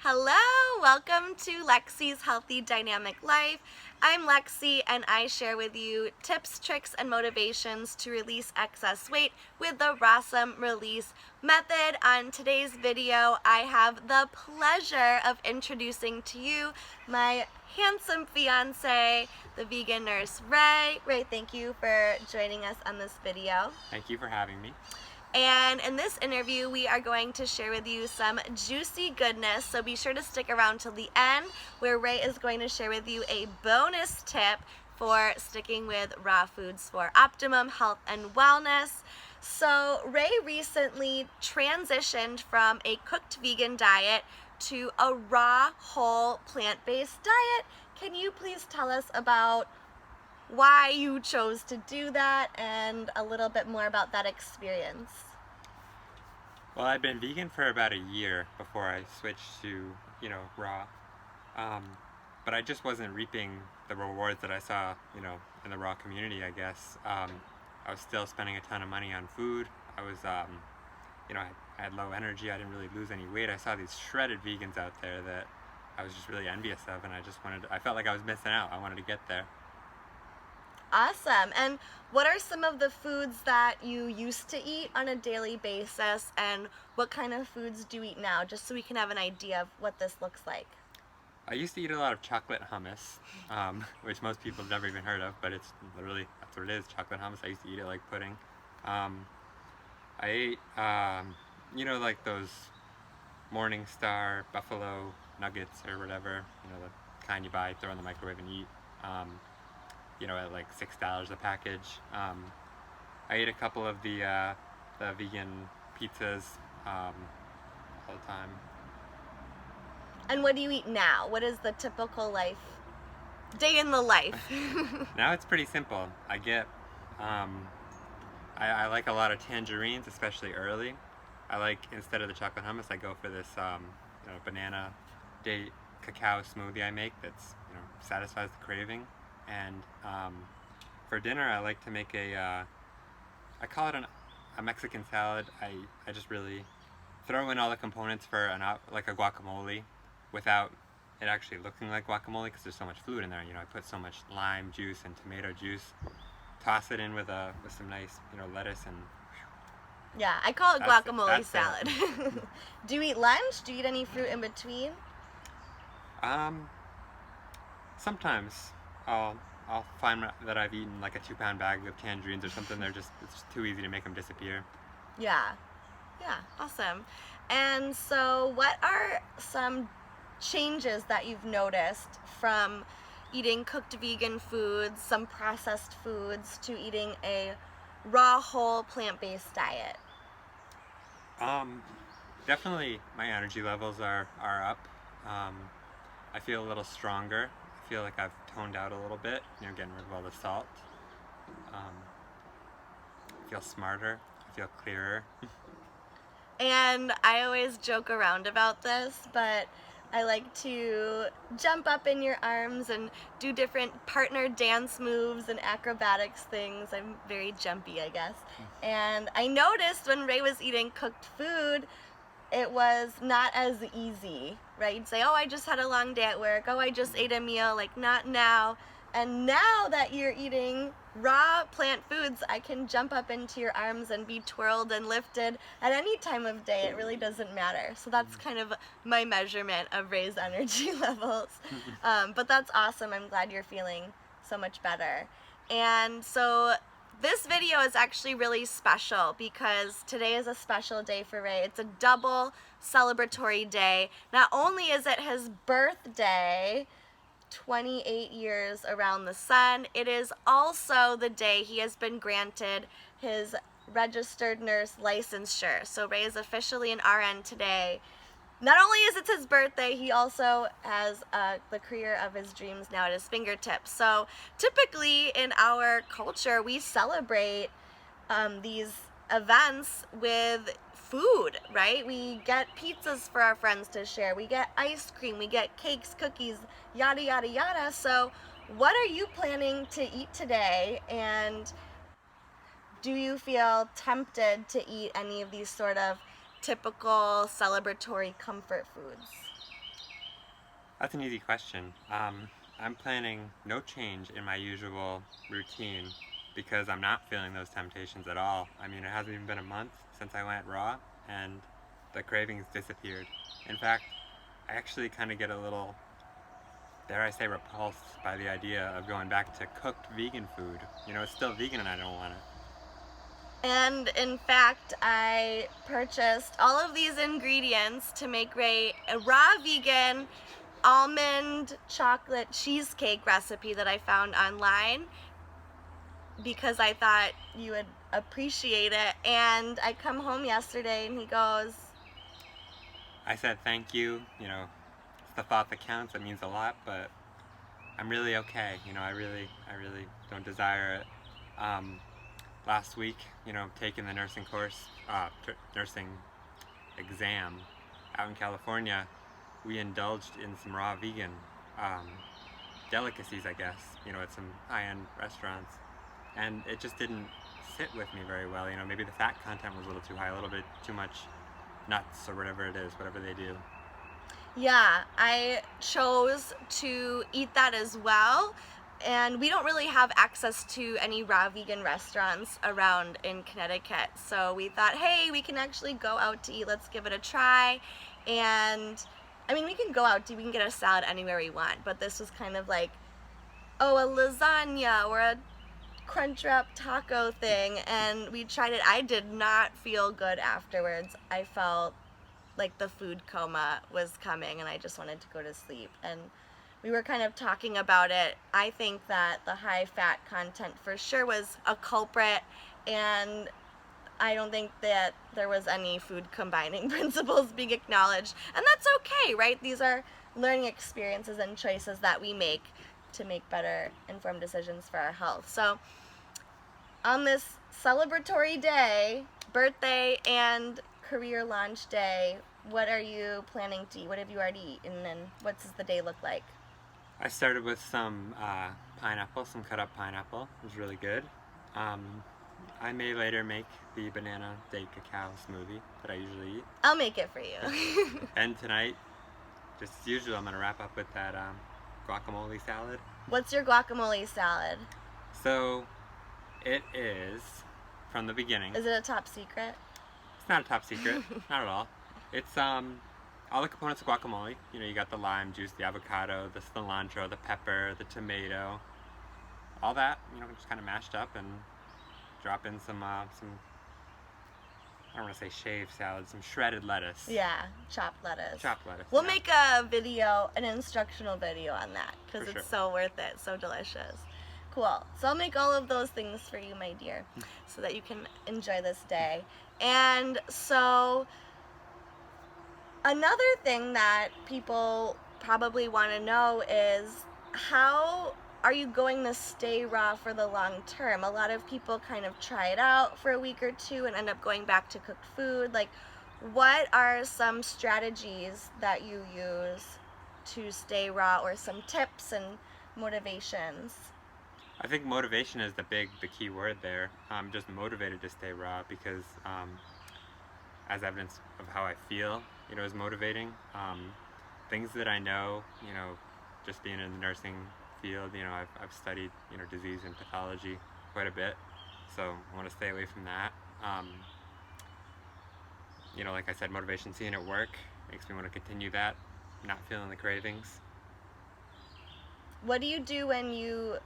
Hello, welcome to Lexi's Healthy Dynamic Life. I'm Lexi and I share with you tips, tricks, and motivations to release excess weight with the Rossum Release Method. On today's video, I have the pleasure of introducing to you my handsome fiance, the vegan nurse, Ray. Ray, thank you for joining us on this video. Thank you for having me. And in this interview, we are going to share with you some juicy goodness, so be sure to stick around till the end, where Ray is going to share with you a bonus tip for sticking with raw foods for optimum health and wellness. So Ray recently transitioned from a cooked vegan diet to a raw, whole, plant-based diet. Can you please tell us about why you chose to do that and a little bit more about that experience? Well, I'd been vegan for about a year before I switched to, raw. But I just wasn't reaping the rewards that I saw, in the raw community, I guess. I was still spending a ton of money on food. I was, I had low energy. I didn't really lose any weight. I saw these shredded vegans out there that I was just really envious of, and I felt like I was missing out. I wanted to get there. Awesome. And what are some of the foods that you used to eat on a daily basis, and what kind of foods do you eat now, just so we can have an idea of what this looks like? I used to eat a lot of chocolate hummus, which most people have never even heard of, but it's literally, that's what it is, chocolate hummus. I used to eat it like pudding. I ate, like those Morningstar buffalo nuggets or whatever, the kind you buy, throw in the microwave and eat. At like $6 a package. I ate a couple of the vegan pizzas all the time. And what do you eat now? What is the typical day in the life? Now it's pretty simple. I get, I like a lot of tangerines, especially early. I like, instead of the chocolate hummus, I go for this, banana date cacao smoothie I make that's, satisfies the craving. And for dinner, I like to make I call it a Mexican salad. I just really throw in all the components for like a guacamole without it actually looking like guacamole, because there's so much fluid in there. I put so much lime juice and tomato juice. Toss it in with some nice, lettuce and. Yeah, I call it guacamole that's salad. Do you eat lunch? Do you eat any fruit in between? Sometimes. I'll find that I've eaten like a 2-pound bag of tangerines or something. It's too easy to make them disappear. Yeah, awesome. And so what are some changes that you've noticed from eating cooked vegan foods, some processed foods, to eating a raw, whole, plant-based diet? Definitely my energy levels are up. I feel a little stronger. I feel like I've toned out a little bit, getting rid of all the salt. I feel smarter, I feel clearer. And I always joke around about this, but I like to jump up in your arms and do different partner dance moves and acrobatics things. I'm very jumpy, I guess. And I noticed when Ray was eating cooked food, it was not as easy, right? You'd say, oh, I just had a long day at work. Oh, I just ate a meal. Like, not now. And now that you're eating raw plant foods, I can jump up into your arms and be twirled and lifted at any time of day. It really doesn't matter. So that's kind of my measurement of Ray's energy levels. But that's awesome. I'm glad you're feeling so much better. And so this video is actually really special because today is a special day for Ray. It's a double celebratory day. Not only is it his birthday, 28 years around the sun, it is also the day he has been granted his registered nurse licensure. So Ray is officially an RN today. Not only is it his birthday, he also has the career of his dreams now at his fingertips. So typically in our culture, we celebrate these events with food, right? We get pizzas for our friends to share. We get ice cream. We get cakes, cookies, yada, yada, yada. So what are you planning to eat today? And do you feel tempted to eat any of these sort of typical celebratory comfort foods? That's an easy question. I'm planning no change in my usual routine because I'm not feeling those temptations at all. I mean, it hasn't even been a month since I went raw, and the cravings disappeared. In fact, I actually kind of get a little, dare I say, repulsed by the idea of going back to cooked vegan food. You know, it's still vegan and I don't want it. And in fact, I purchased all of these ingredients to make a raw vegan almond chocolate cheesecake recipe that I found online because I thought you would appreciate it. And I come home yesterday and he goes, I said thank you, you know, it's the thought that counts, it means a lot, but I'm really okay. You know, I really don't desire it. Last week, you know, taking the nursing course, nursing exam out in California, we indulged in some raw vegan um, delicacies, I guess, you know, at some high-end restaurants. And it just didn't sit with me very well. You know, maybe the fat content was a little too high, a little bit too much nuts or whatever it is, whatever they do. yeah, I chose to eat that as well. And we don't really have access to any raw vegan restaurants around in Connecticut. So we thought, hey, we can actually go out to eat. Let's give it a try. And I mean, we can go out to, we can get a salad anywhere we want. But this was kind of like, oh, a lasagna or a crunch wrap taco thing. And we tried it. I did not feel good afterwards. I felt like the food coma was coming and I just wanted to go to sleep. And we were kind of talking about it. I think that the high fat content for sure was a culprit, and I don't think that there was any food combining principles being acknowledged. And that's okay, right? These are learning experiences and choices that we make to make better informed decisions for our health. So on this celebratory day, birthday and career launch day, what are you planning to eat? What have you already eaten, and what does the day look like? I started with some pineapple, some cut up pineapple. It was really good. Um, I may later make the banana date cacao smoothie that I usually eat. I'll make it for you. And tonight, just as usual, I'm going to wrap up with that guacamole salad. What's your guacamole salad? So, it is, from the beginning, Is it a top secret? it's not a top secret, not at all. It's all the components of guacamole. You know, you got the lime juice, the avocado, the cilantro, the pepper, the tomato, all that, you know, just kind of mashed up, and drop in some I don't want to say shaved salad, some shredded lettuce. Yeah, chopped lettuce. Chopped lettuce. We'll yeah. make a video, an instructional video on that, because For it's sure. so worth it, so delicious. Cool. So I'll make all of those things for you, my dear, so that you can enjoy this day. And so another thing that people probably want to know is, how are you going to stay raw for the long term? A lot of people kind of try it out for a week or two and end up going back to cooked food. Like, what are some strategies that you use to stay raw, or some tips and motivations? I think motivation is the key word there. I'm just motivated to stay raw because, as evidence of how I feel, you know, is motivating. Things that I know, you know, just being in the nursing field, you know, I've studied, you know, disease and pathology quite a bit, so I want to stay away from that. You know, like I said, motivation, seeing it work makes me want to continue that, not feeling the cravings. What do you do when you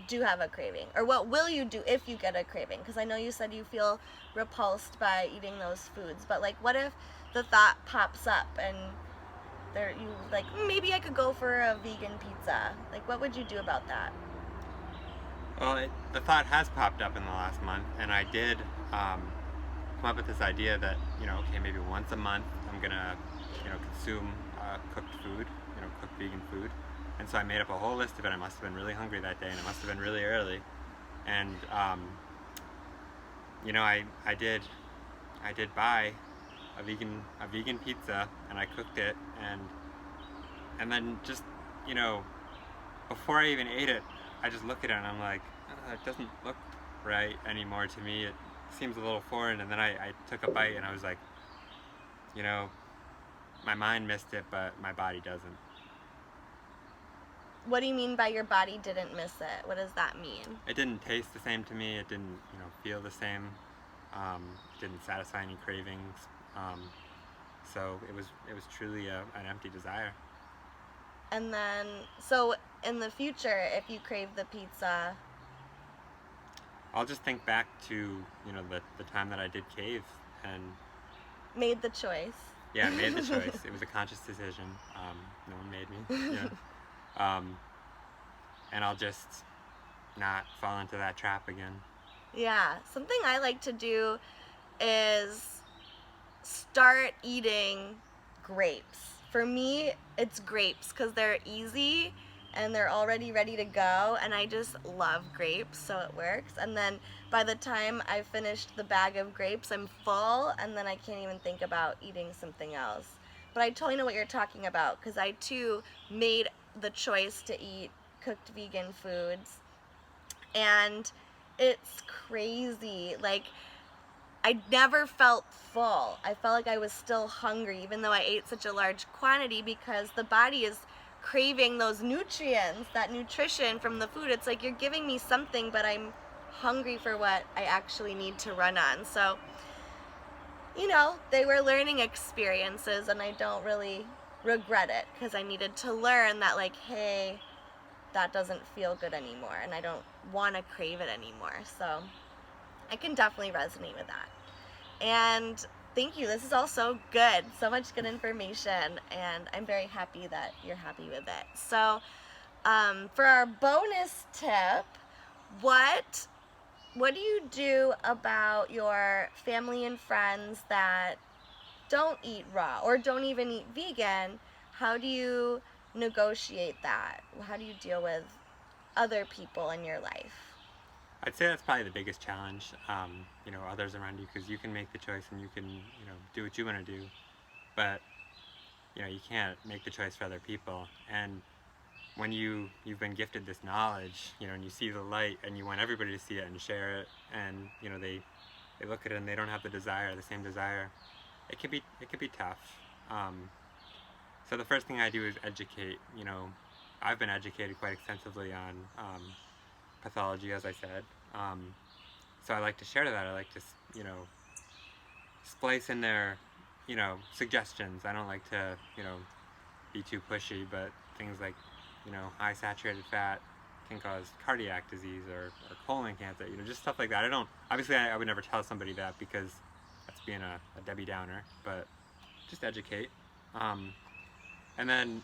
do have a craving? Or what will you do if you get a craving? Because I know you said you feel repulsed by eating those foods, but like, what if the thought pops up and you like, maybe I could go for a vegan pizza? Like, what would you do about that? Well, the thought has popped up in the last month, and I did come up with this idea that, you know, okay, maybe once a month I'm gonna, you know, consume cooked food, you know, cooked vegan food. And so I made up a whole list of it. I must have been really hungry that day, and it must have been really early. And you know, I did buy a vegan pizza, and I cooked it, and then just, you know, before I even ate it, I just look at it and I'm like, it doesn't look right anymore to me. It seems a little foreign. And then I took a bite and I was like, you know, my mind missed it, but my body doesn't. What do you mean by your body didn't miss it? What does that mean? It didn't taste the same to me. It didn't, feel the same. It didn't satisfy any cravings. So it was truly an empty desire. And then, so in the future, if you crave the pizza, I'll just think back to the time that I did cave, and made the choice. yeah, I made the choice. It was a conscious decision. No one made me. And I'll just not fall into that trap again. Yeah, something I like to do is start eating grapes. For me, it's grapes because they're easy and they're already ready to go, and I just love grapes, so it works. And then by the time I've finished the bag of grapes, I'm full, and then I can't even think about eating something else. But I totally know what you're talking about because I too made the choice to eat cooked vegan foods, and it's crazy. Like, I never felt full. I felt like I was still hungry even though I ate such a large quantity because the body is craving those nutrients, that nutrition from the food. It's like you're giving me something, but I'm hungry for what I actually need to run on. So, they were learning experiences, and I don't really regret it because I needed to learn that, like, hey, that doesn't feel good anymore, and I don't want to crave it anymore. So I can definitely resonate with that. And thank you. This is all so good. So much good information, and I'm very happy that you're happy with it. So for our bonus tip, what do you do about your family and friends that don't eat raw or don't even eat vegan? How do you negotiate that? How do you deal with other people in your life? I'd say that's probably the biggest challenge. Others around you, because you can make the choice and you can, do what you want to do, but you can't make the choice for other people. And when you've been gifted this knowledge, and you see the light, and you want everybody to see it and share it, and they look at it and they don't have the same desire, it can be tough. So the first thing I do is educate. I've been educated quite extensively on pathology, as I said. So I like to share that. I like to, splice in their, suggestions. I don't like to, be too pushy, but things like, high saturated fat can cause cardiac disease or colon cancer, just stuff like that. Obviously I would never tell somebody that because that's being a Debbie Downer, but just educate. And then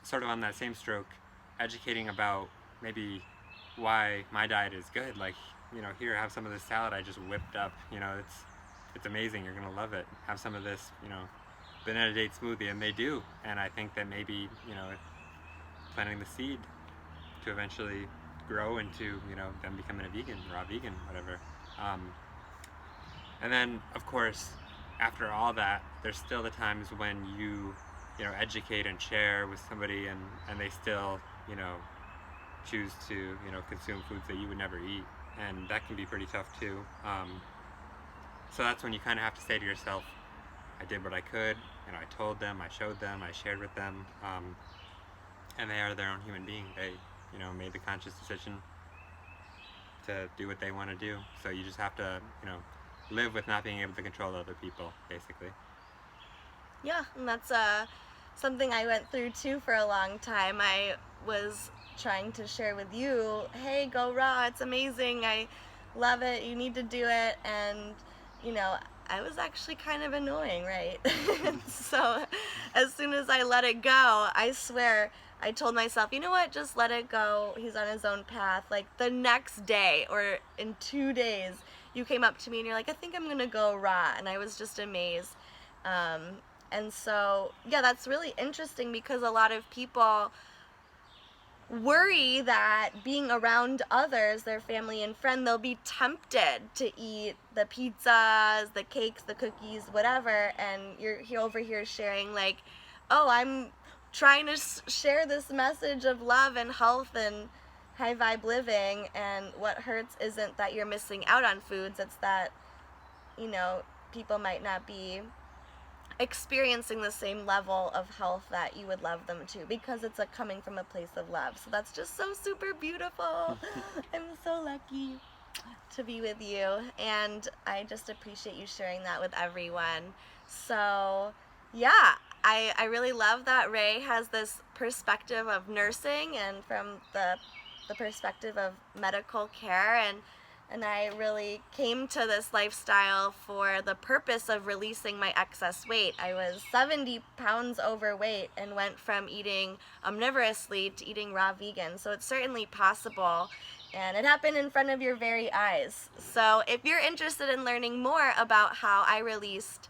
sort of on that same stroke, educating about maybe why my diet is good. Like, here, have some of this salad I just whipped up. It's amazing. You're gonna love it. Have some of this, banana date smoothie, and they do. And I think that maybe, planting the seed to eventually grow into, them becoming a vegan, raw vegan, whatever. And then, of course, after all that, there's still the times when you educate and share with somebody, and they still, choose to, consume foods that you would never eat, and that can be pretty tough too. So that's when you kind of have to say to yourself, I did what I could, I told them, I showed them, I shared with them, and they are their own human being. They, made the conscious decision to do what they want to do. So you just have to, live with not being able to control other people, basically. Yeah, and that's something I went through too for a long time. I was trying to share with you, hey, go raw, it's amazing, I love it, you need to do it, and I was actually kind of annoying, right? So as soon as I let it go, I swear I told myself, you know what, just let it go, he's on his own path. Like the next day or in 2 days, you came up to me and you're like, I think I'm gonna go raw, and I was just amazed. And so, yeah, that's really interesting because a lot of people worry that being around others, their family and friend, they'll be tempted to eat the pizzas, the cakes, the cookies, whatever, and you're over here sharing like, oh, I'm trying to share this message of love and health and high vibe living, and what hurts isn't that you're missing out on foods, it's that people might not be experiencing the same level of health that you would love them to, because it's coming from a place of love. So that's just so super beautiful. I'm so lucky to be with you, and I just appreciate you sharing that with everyone. So yeah, I really love that Ray has this perspective of nursing and from the perspective of medical care, and I really came to this lifestyle for the purpose of releasing my excess weight. I was 70 pounds overweight and went from eating omnivorously to eating raw vegan. So it's certainly possible, and it happened in front of your very eyes. So if you're interested in learning more about how I released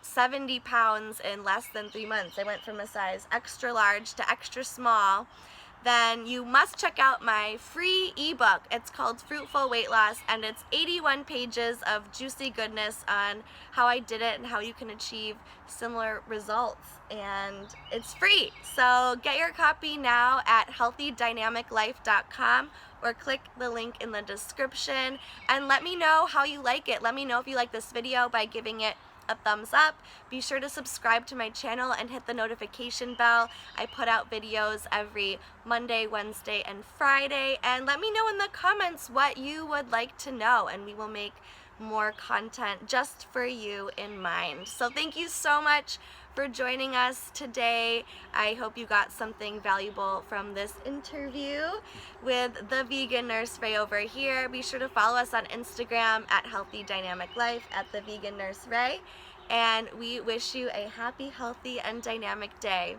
70 pounds in less than 3 months, I went from a size extra large to extra small, then you must check out my free ebook. It's called Fruitful Weight Loss, and it's 81 pages of juicy goodness on how I did it and how you can achieve similar results. And it's free. So get your copy now at healthydynamiclife.com, or click the link in the description, and let me know how you like it. Let me know if you like this video by giving it a thumbs up. Be sure to subscribe to my channel and hit the notification bell. I put out videos every Monday, Wednesday, and Friday, and let me know in the comments what you would like to know, and we will make more content just for you in mind. So thank you so much for joining us today. I hope you got something valuable from this interview with the vegan nurse Ray over here. Be sure to follow us on Instagram at Healthy Dynamic Life, at the vegan nurse Ray, and we wish you a happy, healthy, and dynamic day.